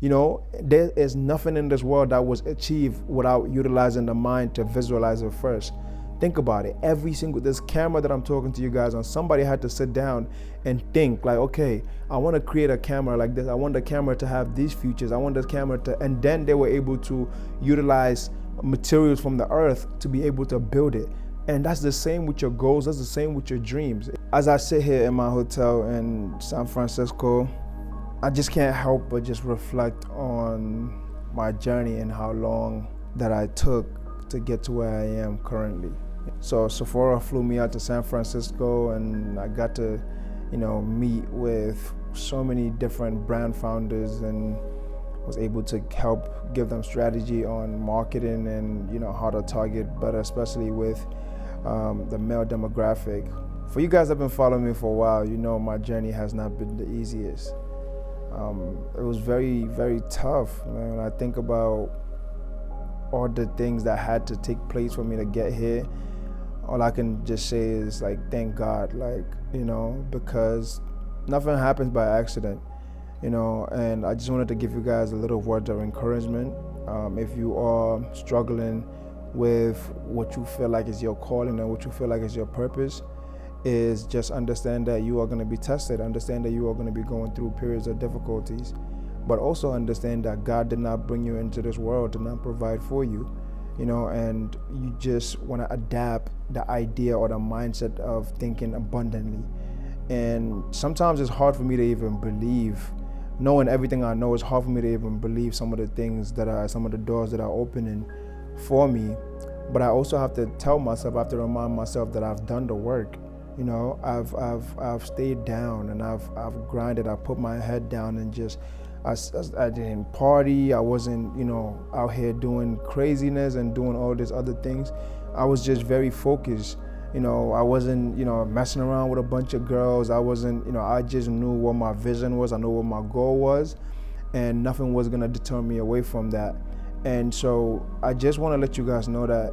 There is nothing in this world that was achieved without utilizing the mind to visualize it first. Think about it. This camera that I'm talking to you guys on, somebody had to sit down and think like, okay, I want to create a camera like this. I want the camera to have these features. I want this camera to, and then they were able to utilize materials from the earth to be able to build it. And that's the same with your goals. That's the same with your dreams. As I sit here in my hotel in San Francisco, I just can't help but just reflect on my journey and how long that I took to get to where I am currently. So Sephora flew me out to San Francisco, and I got to, meet with so many different brand founders, and was able to help give them strategy on marketing and how to target better, especially with the male demographic. For you guys that have been following me for a while, my journey has not been the easiest. It was very, very tough, man. When I think about all the things that had to take place for me to get here, all I can just say is thank God, because nothing happens by accident, and I just wanted to give you guys a little word of encouragement. If you are struggling with what you feel like is your calling and what you feel like is your purpose, is just understand that you are going to be tested. Understand that you are going to be going through periods of difficulties, but also understand that God did not bring you into this world to not provide for you, and you just want to adapt the idea or the mindset of thinking abundantly. And sometimes it's hard for me to even believe, knowing everything I know, it's hard for me to even believe some of the things some of the doors that are opening for me. But I also have to tell myself, I have to remind myself that I've done the work. I've stayed down, and I've grinded. I put my head down, and I didn't party. I wasn't out here doing craziness and doing all these other things. I was just very focused. I wasn't messing around with a bunch of girls. I wasn't I just knew what my vision was. I knew what my goal was, and nothing was gonna deter me away from that. And so I just want to let you guys know that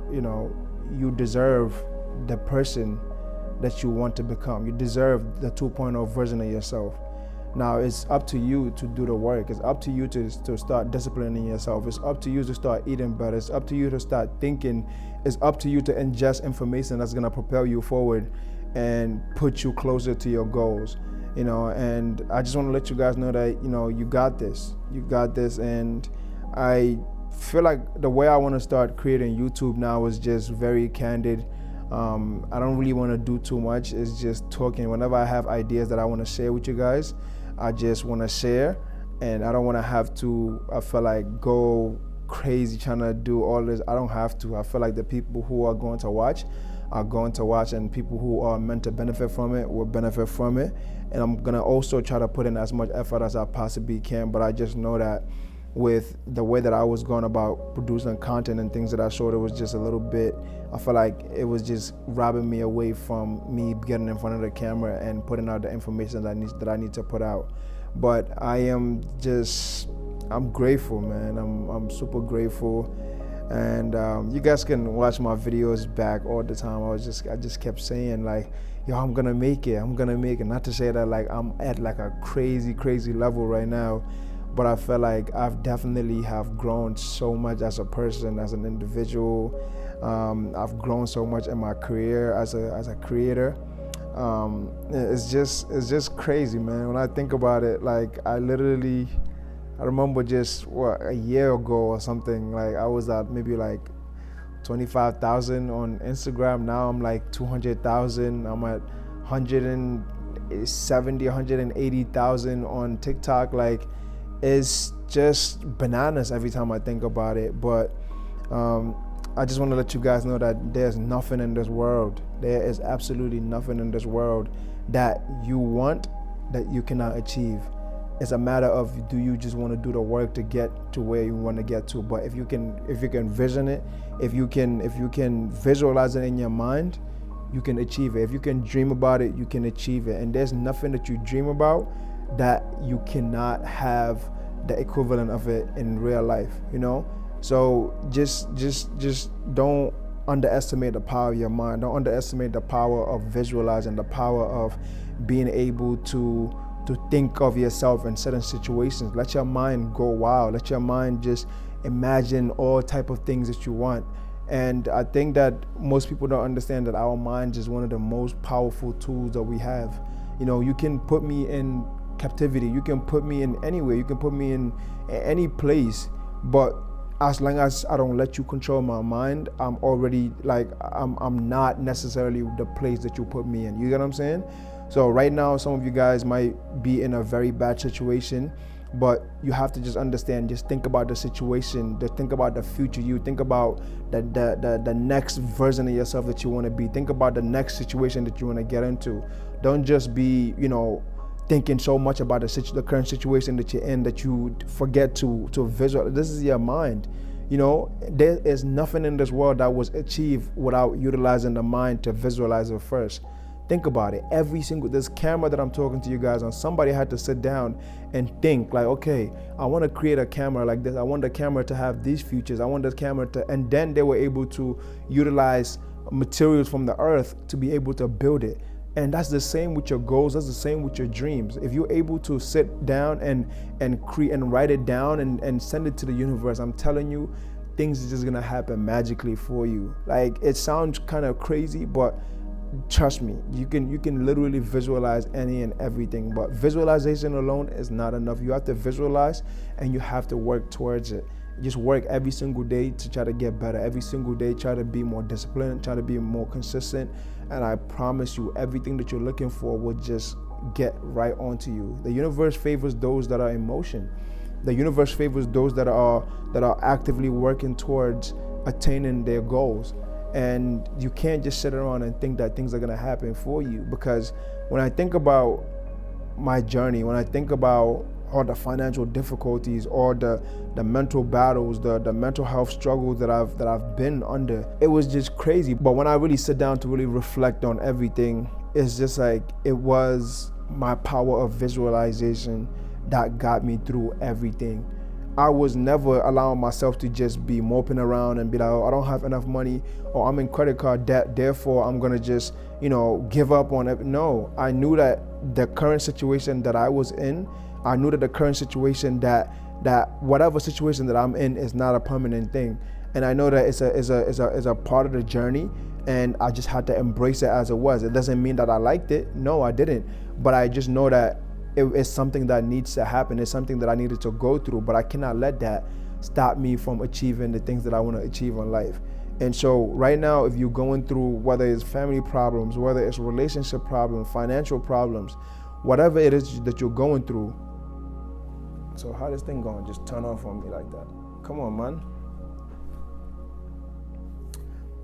you deserve the person that you want to become. You deserve the 2.0 version of yourself. Now it's up to you to do the work. It's up to you to start disciplining yourself. It's up to you to start eating better. It's up to you to start thinking. It's up to you to ingest information that's gonna propel you forward and put you closer to your goals. And I just want to let you guys know that you got this. You got this. And I feel like the way I want to start creating YouTube now is just very candid. I don't really want to do too much. It's just talking. Whenever I have ideas that I want to share with you guys, I just want to share, and I don't want to have to, I feel like, go crazy trying to do all this. I don't have to. I feel like the people who are going to watch are going to watch, and people who are meant to benefit from it will benefit from it. And I'm going to also try to put in as much effort as I possibly can, but I just know that with the way that I was going about producing content and things that I showed, it was just a little bit, I feel like it was just robbing me away from me getting in front of the camera and putting out the information that I need to put out. But I'm grateful, man. I'm super grateful. And you guys can watch my videos back all the time. I just kept saying I'm gonna make it. Not to say that I'm at a crazy level right now, but I feel like I've definitely have grown so much as a person, as an individual. I've grown so much in my career as a creator. It's just crazy, man. When I think about it, I remember just a year ago or something, I was at maybe 25,000 on Instagram. Now I'm 200,000. I'm at 170, 180,000 on TikTok. It's just bananas every time I think about it. But I just want to let you guys know that there's nothing in this world. There is absolutely nothing in this world that you want that you cannot achieve. It's a matter of, do you just want to do the work to get to where you want to get to? But if you can vision it, if you can visualize it in your mind, you can achieve it. If you can dream about it, you can achieve it. And there's nothing that you dream about that you cannot have the equivalent of it in real life, So just don't underestimate the power of your mind. Don't underestimate the power of visualizing, the power of being able to to think of yourself in certain situations. Let your mind go wild. Let your mind just imagine all type of things that you want. And I think that most people don't understand that our mind is one of the most powerful tools that we have. You can put me in captivity. You can put me in anywhere. You can put me in any place. But as long as I don't let you control my mind, I'm already I'm not necessarily the place that you put me in. You get what I'm saying? So right now, some of you guys might be in a very bad situation, but you have to just understand, just think about the situation, just think about the future you, think about the next version of yourself that you want to be, think about the next situation that you want to get into. Don't just be, thinking so much about the current situation that you're in that you forget to visualize. This is your mind. There is nothing in this world that was achieved without utilizing the mind to visualize it first. Think about it. This camera that I'm talking to you guys on, somebody had to sit down and think like, okay, I want to create a camera like this. I want the camera to have these features. I want the camera to, and then they were able to utilize materials from the earth to be able to build it. And that's the same with your goals. That's the same with your dreams. If you're able to sit down and create and write it down and send it to the universe, I'm telling you, things are just gonna happen magically for you. Like, it sounds kind of crazy, but trust me, you can literally visualize any and everything. But visualization alone is not enough. You have to visualize and you have to work towards it. Just work every single day to try to get better. Every single day, try to be more disciplined, try to be more consistent. And I promise you, everything that you're looking for will just get right onto you. The universe favors those that are in motion. The universe favors those that are actively working towards attaining their goals. And you can't just sit around and think that things are gonna happen for you. Because when I think about my journey, when I think about all the financial difficulties, or the mental battles, the mental health struggles that I've been under, it was just crazy. But when I really sit down to really reflect on everything, it's just like, it was my power of visualization that got me through everything. I was never allowing myself to just be moping around and be like, oh, I don't have enough money, or I'm in credit card debt, therefore I'm gonna just, give up on it. No, I knew that the current situation that I was in, I knew that the current situation that whatever situation that I'm in is not a permanent thing. And I know that it's a part of the journey, and I just had to embrace it as it was. It doesn't mean that I liked it. No, I didn't. But I just know that it's something that needs to happen. It's something that I needed to go through, but I cannot let that stop me from achieving the things that I want to achieve in life. And so right now, if you're going through, whether it's family problems, whether it's relationship problems, financial problems, whatever it is that you're going through. So how this thing going? Just turn off on me like that. Come on, man.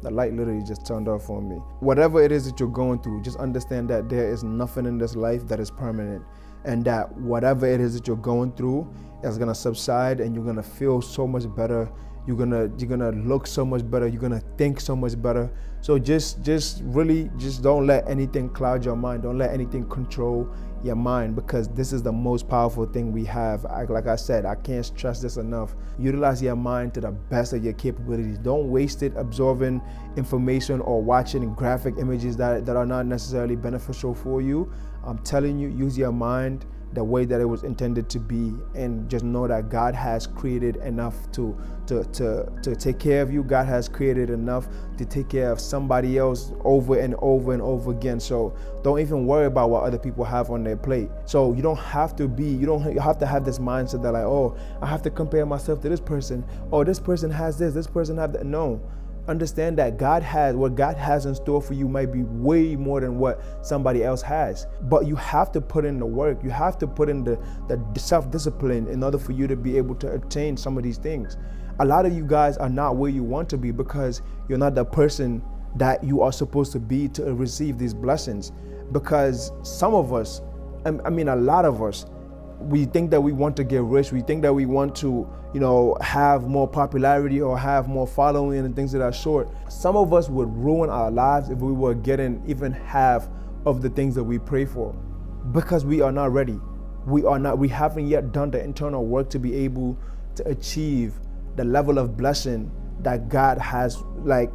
The light literally just turned off on me. Whatever it is that you're going through, just understand that there is nothing in this life that is permanent. And that whatever it is that you're going through is gonna subside, and you're gonna feel so much better. You're gonna look so much better. You're gonna think so much better. So just really don't let anything cloud your mind. Don't let anything control your mind, because this is the most powerful thing we have. Like I said, I can't stress this enough. Utilize your mind to the best of your capabilities. Don't waste it absorbing information or watching graphic images that are not necessarily beneficial for you. I'm telling you, use your mind the way that it was intended to be, and just know that God has created enough to take care of you. God has created enough to take care of somebody else over and over and over again. So don't even worry about what other people have on their plate. So you have to have this mindset that like, oh, I have to compare myself to this person. Oh, this person has this person have that. No. Understand that what God has in store for you might be way more than what somebody else has. But you have to put in the work. You have to put in the self-discipline in order for you to be able to attain some of these things. A lot of you guys are not where you want to be because you're not the person that you are supposed to be to receive these blessings. Because some of us, a lot of us, we think that we want to get rich. We think that we want to, have more popularity or have more following and things of that sort. Some of us would ruin our lives if we were getting even half of the things that we pray for, because we are not ready. We haven't yet done the internal work to be able to achieve the level of blessing that God has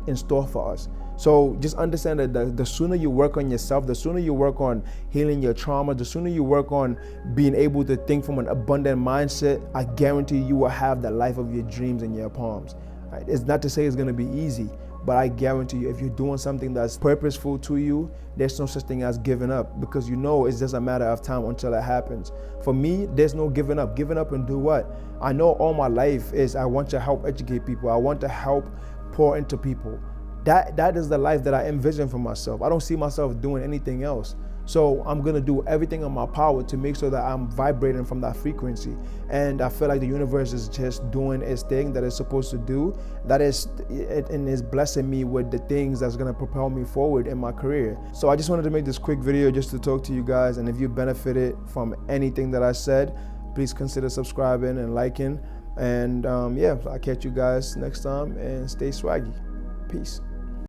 in store for us. So just understand that the sooner you work on yourself, the sooner you work on healing your trauma, the sooner you work on being able to think from an abundant mindset, I guarantee you will have the life of your dreams in your palms. Right? It's not to say it's going to be easy, but I guarantee you, if you're doing something that's purposeful to you, there's no such thing as giving up, because you know it's just a matter of time until it happens. For me, there's no giving up. Giving up and do what? I know all my life is I want to help educate people. I want to help pour into people. That is the life that I envision for myself. I don't see myself doing anything else. So I'm gonna do everything in my power to make sure that I'm vibrating from that frequency. And I feel like the universe is just doing its thing that it's supposed to do. That is, and is blessing me with the things that's gonna propel me forward in my career. So I just wanted to make this quick video just to talk to you guys. And if you benefited from anything that I said, please consider subscribing and liking. And yeah, I'll catch you guys next time, and stay swaggy. Peace.